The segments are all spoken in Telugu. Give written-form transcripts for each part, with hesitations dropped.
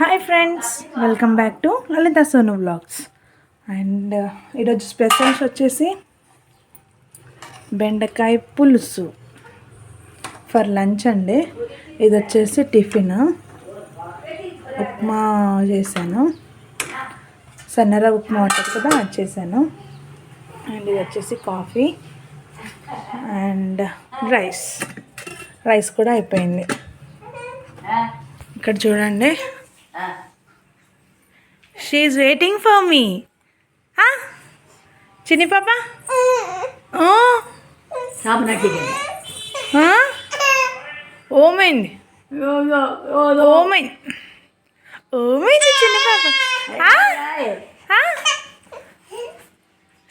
Hi friends, welcome back to Lalitha Sonu vlogs. And ఈరోజు స్పెషల్స్ వచ్చేసి బెండకాయ పులుసు ఫర్ లంచ్ అండి. ఇది వచ్చేసి టిఫిన్ ఉప్మా చేశాను, సన్నర ఉప్మా ఉంటుంది కదా, అది చేశాను. అండ్ ఇది వచ్చేసి కాఫీ అండ్ రైస్ కూడా అయిపోయింది. ఇక్కడ చూడండి, she is waiting for me. చిన్ని పాప ఓమైంది చిన్ని పాప.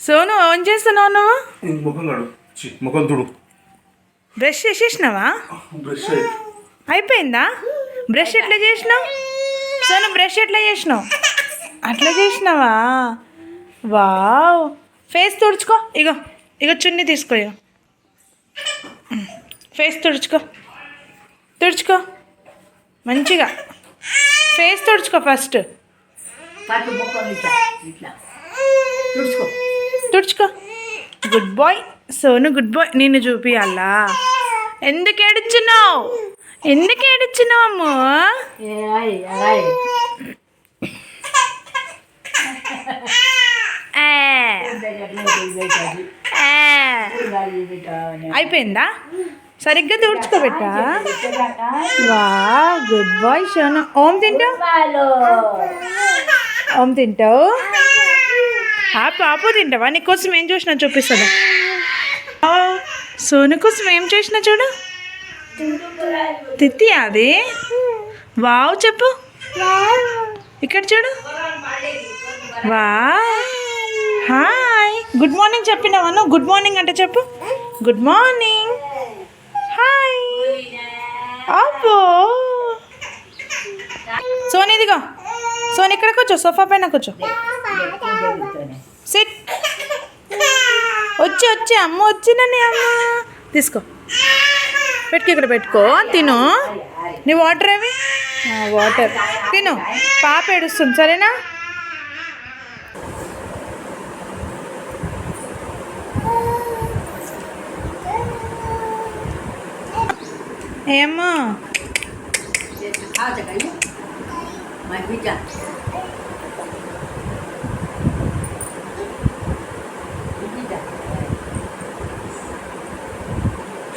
సోను, ఏం చేస్తున్నావు నువ్వు? బ్రష్ చేసేసినావా? అయిపోయిందా? బ్రష్ ఎట్లా చేసినావు సోను? బ్రష్ ఎట్లా చేసినావు? అట్లా చేసినావా? వావ్. ఫేస్ తుడుచుకో. ఇగో చున్నీ తీసుకో. ఇగో ఫేస్ తుడుచుకో మంచిగా. ఫేస్ తుడుచుకో ఫస్ట్. తుడుచుకో. Good boy Sonu, good boy. నిన్ను చూపియాలా? ఎందుకు ఏడుచున్నావు అమ్మో? అయిపోయిందా? సరిగ్గా తుడుచుకోబెట్టా. వా, గుడ్ బాయ్ సోను. ఓం తింటావు? పాపు తింటావా? నీకోసం ఏం చూసినా చూపిస్తాను. సోను కోసం ఏం చేసినా చూడు. తిత్తి అది. వావ్ చెప్పు. ఇక్కడ చూడు. వా, హాయ్. గుడ్ మార్నింగ్ చెప్పినావా నువ్వు? గుడ్ మార్నింగ్ అంటే చెప్పు. Good morning. హాయ్. అబ్బో సోని, ఇదిగో సోని, ఇక్కడ కూర్చో, సోఫా పైన కూర్చో. సిట్. వచ్చి అమ్మ వచ్చినని. అమ్మ తీసుకో, పెట్టుకో, ఇక్కడ పెట్టుకో. తిను. నీ వాటర్ ఏవి? వాటర్ తిను. పాప ఏడుస్తుంది, సరేనా? ఏమ్మా?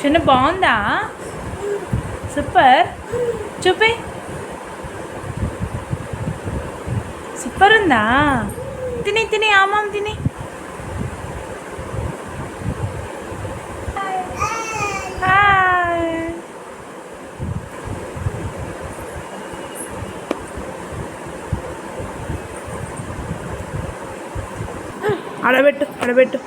చిన్న బాగుందా? సూపర్. చూపి. సూపర్ ఉందా? తిని ఆమాం తిని. అడబెట్టు.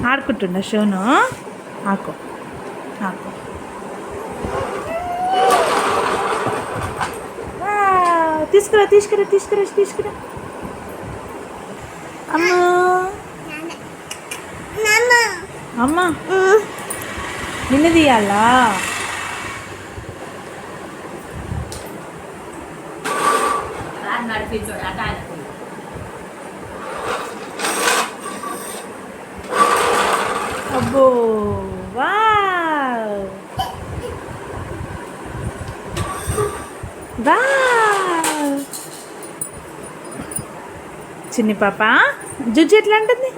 ఆడుకుంటుండ షోను. ఆకు. తీసుకురా. అమ్మా నిన్ను తీయాలా? అబ్బో, వావ్. చిన్ని పాప జుజ్జు ఎట్లా అంటుంది?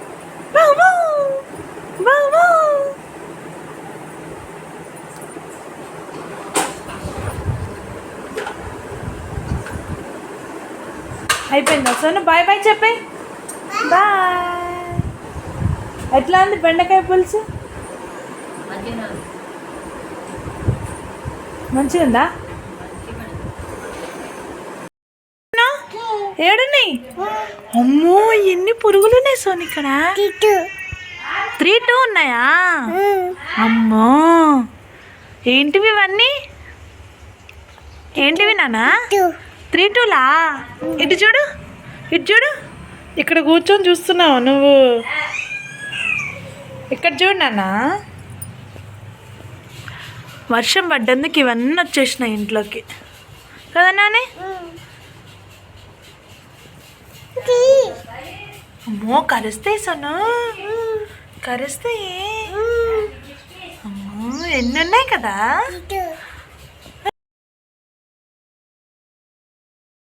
అయిపోయిందా సోను? బాయ్ బాయ్ చెప్పే. బాయ్. ఎట్లా ఉంది బెండకాయ పులుసు? మంచిగా ఉందా? ఏడున్నాయి? అమ్మో, ఎన్ని పురుగులు ఉన్నాయి సోని ఇక్కడ. 3-2 ఉన్నాయా? అమ్మో, ఏంటివి ఇవన్నీ? ఏంటివి నాన్న? 3-2లా? ఇటు చూడు. ఇక్కడ కూర్చొని చూస్తున్నావు నువ్వు. ఇక్కడ చూడు నాన్న, వర్షం పడ్డందుకు ఇవన్నీ వచ్చేసినాయి ఇంట్లోకి కదా నాని. అమ్మో కరుస్తాయి సోను, కరుస్తాయి. అమ్మో ఎన్ని ఉన్నాయి కదా.